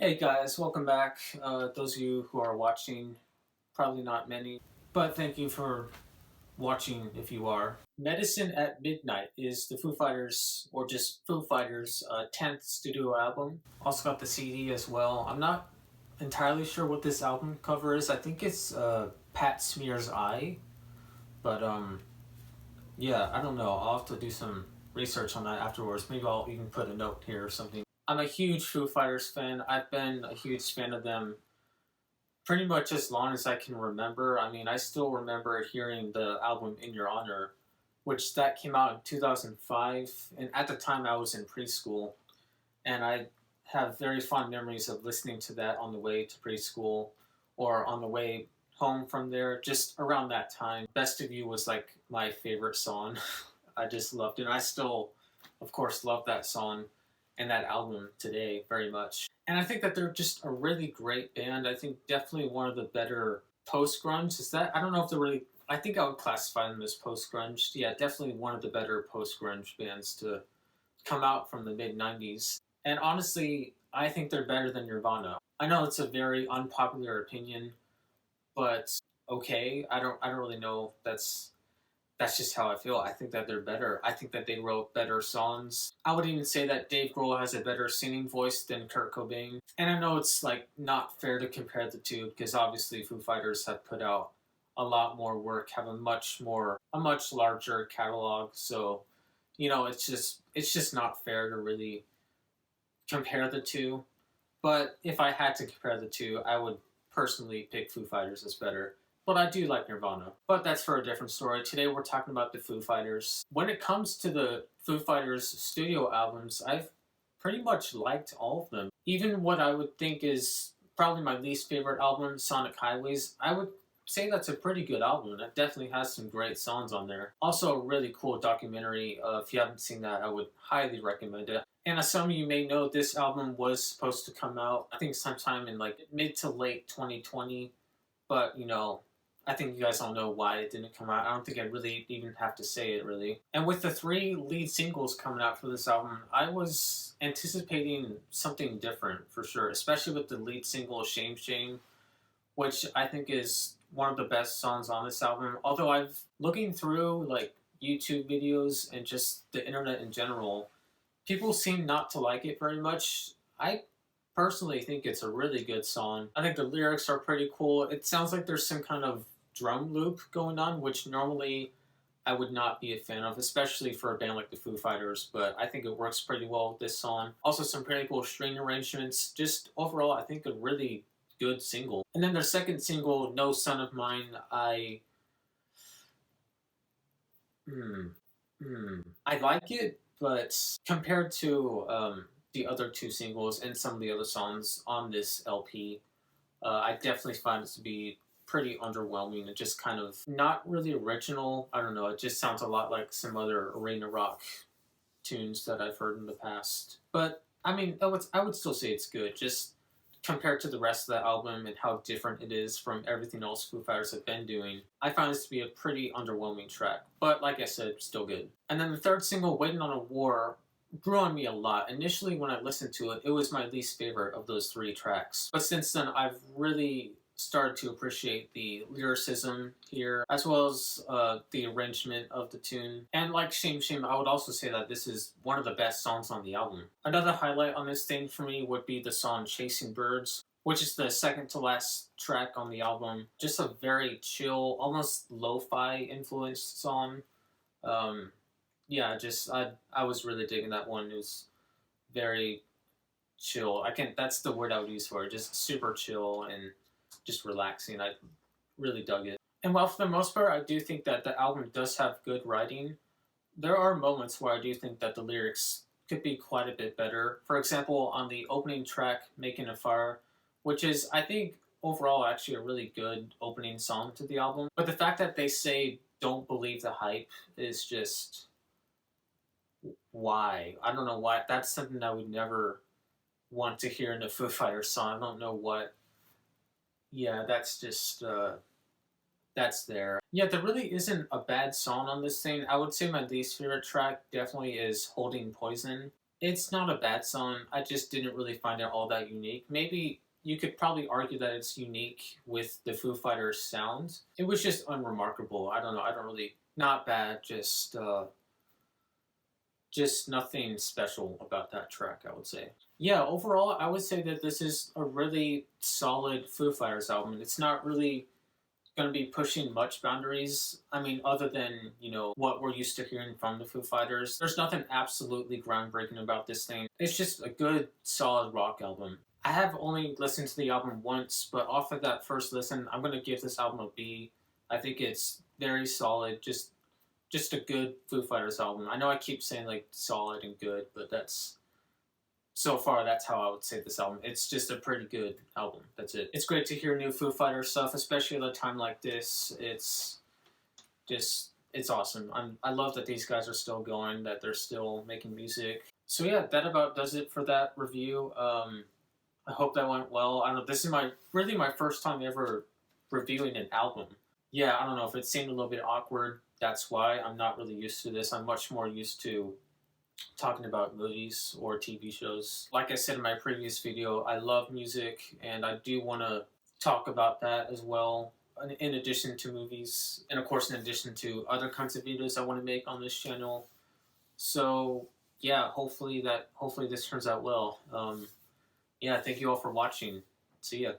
Hey guys, welcome back. Those of you who are watching, probably not many, but thank you for watching if you are. Medicine at Midnight is the Foo Fighters, or just Foo Fighters' 10th studio album. Also got the CD as well. I'm not entirely sure what this album cover is. I think it's Pat Smear's Eye, but yeah, I don't know. I'll have to do some research on that afterwards. Maybe I'll even put a note here or something. I'm a huge Foo Fighters fan. I've been a huge fan of them pretty much as long as I can remember. I mean, I still remember hearing the album In Your Honor, which that came out in 2005, and at the time I was in preschool, and I have very fond memories of listening to that on the way to preschool or on the way home from there, just around that time. Best of You was like my favorite song. I just loved it. And I still, of course, love that song and that album today very much. And I think that they're just a really great band. I think definitely one of the better post grunge. Is that? I don't know if they're really. I think I would classify them as post grunge. Yeah, definitely one of the better post grunge bands to come out from the mid '90s. And honestly, I think they're better than Nirvana. I know it's a very unpopular opinion, but okay. I don't really know. That's just how I feel. I think that they're better. I think that they wrote better songs. I would even say that Dave Grohl has a better singing voice than Kurt Cobain. And I know it's like not fair to compare the two because obviously Foo Fighters have put out a lot more work, have a much larger catalog. So, it's just not fair to really compare the two. But if I had to compare the two, I would personally pick Foo Fighters as better. But I do like Nirvana. But that's for a different story. Today we're talking about the Foo Fighters. When it comes to the Foo Fighters studio albums, I've pretty much liked all of them. Even what I would think is probably my least favorite album, Sonic Highways, I would say that's a pretty good album. It definitely has some great songs on there. Also a really cool documentary. If you haven't seen that, I would highly recommend it. And as some of you may know, this album was supposed to come out, I think sometime in like mid to late 2020. But, I think you guys all know why it didn't come out. I don't think I really even have to say it, really. And with the 3 lead singles coming out for this album, I was anticipating something different for sure, especially with the lead single, Shame Shame, which I think is one of the best songs on this album. Although looking through like YouTube videos and just the internet in general, people seem not to like it very much. I personally think it's a really good song. I think the lyrics are pretty cool. It sounds like there's some kind of drum loop going on, which normally I would not be a fan of, especially for a band like the Foo Fighters, but I think it works pretty well with this song. Also some pretty cool string arrangements. Just overall, I think a really good single. And then their second single, No Son of Mine, I like it, but compared to the other 2 singles and some of the other songs on this LP, I definitely find it to be pretty underwhelming and just kind of not really original. I don't know, it just sounds a lot like some other arena rock tunes that I've heard in the past. But I mean, I would still say it's good, just compared to the rest of the album and how different it is from everything else Foo Fighters have been doing. I found this to be a pretty underwhelming track, but like I said, still good. And then the third single, Waiting on a War, grew on me a lot. Initially, when I listened to it, it was my least favorite of those 3 tracks. But since then, I've really started to appreciate the lyricism here, as well as the arrangement of the tune. And like Shame Shame, I would also say that this is one of the best songs on the album. Another highlight on this thing for me would be the song Chasing Birds, which is the second to last track on the album. Just a very chill, almost lo-fi influenced song. I was really digging that one. It was very chill. That's the word I would use for it. Just super chill and just relaxing. I really dug it. And while for the most part I do think that the album does have good writing, there are moments where I do think that the lyrics could be quite a bit better. For example, on the opening track, Making a Fire, which is, I think, overall actually a really good opening song to the album. But the fact that they say, don't believe the hype, is just... why? I don't know why. That's something I would never want to hear in a Foo Fighters song. I don't know what... yeah, that's just, that's there. Yeah, there really isn't a bad song on this thing. I would say my least favorite track definitely is Holding Poison. It's not a bad song. I just didn't really find it all that unique. Maybe you could probably argue that it's unique with the Foo Fighters sound. It was just unremarkable. I don't know. I don't really not bad. Just nothing special about that track, I would say. Yeah, overall, I would say that this is a really solid Foo Fighters album. It's not really going to be pushing much boundaries. I mean, other than, what we're used to hearing from the Foo Fighters. There's nothing absolutely groundbreaking about this thing. It's just a good, solid rock album. I have only listened to the album once, but off of that first listen, I'm going to give this album a B. I think it's very solid, just a good Foo Fighters album. I know I keep saying like solid and good, but that's so far that's how I would say this album. It's just a pretty good album. That's it. It's great to hear new Foo Fighters stuff, especially at a time like this. It's awesome. I love that these guys are still going, that they're still making music. So yeah, that about does it for that review. I hope that went well. I don't know. This is my first time ever reviewing an album. Yeah, I don't know if it seemed a little bit awkward. That's why I'm not really used to this. I'm much more used to talking about movies or TV shows. Like I said in my previous video, I love music and I do want to talk about that as well. In addition to movies, and of course, in addition to other kinds of videos I want to make on this channel. So yeah, hopefully this turns out well. Yeah, thank you all for watching. See ya.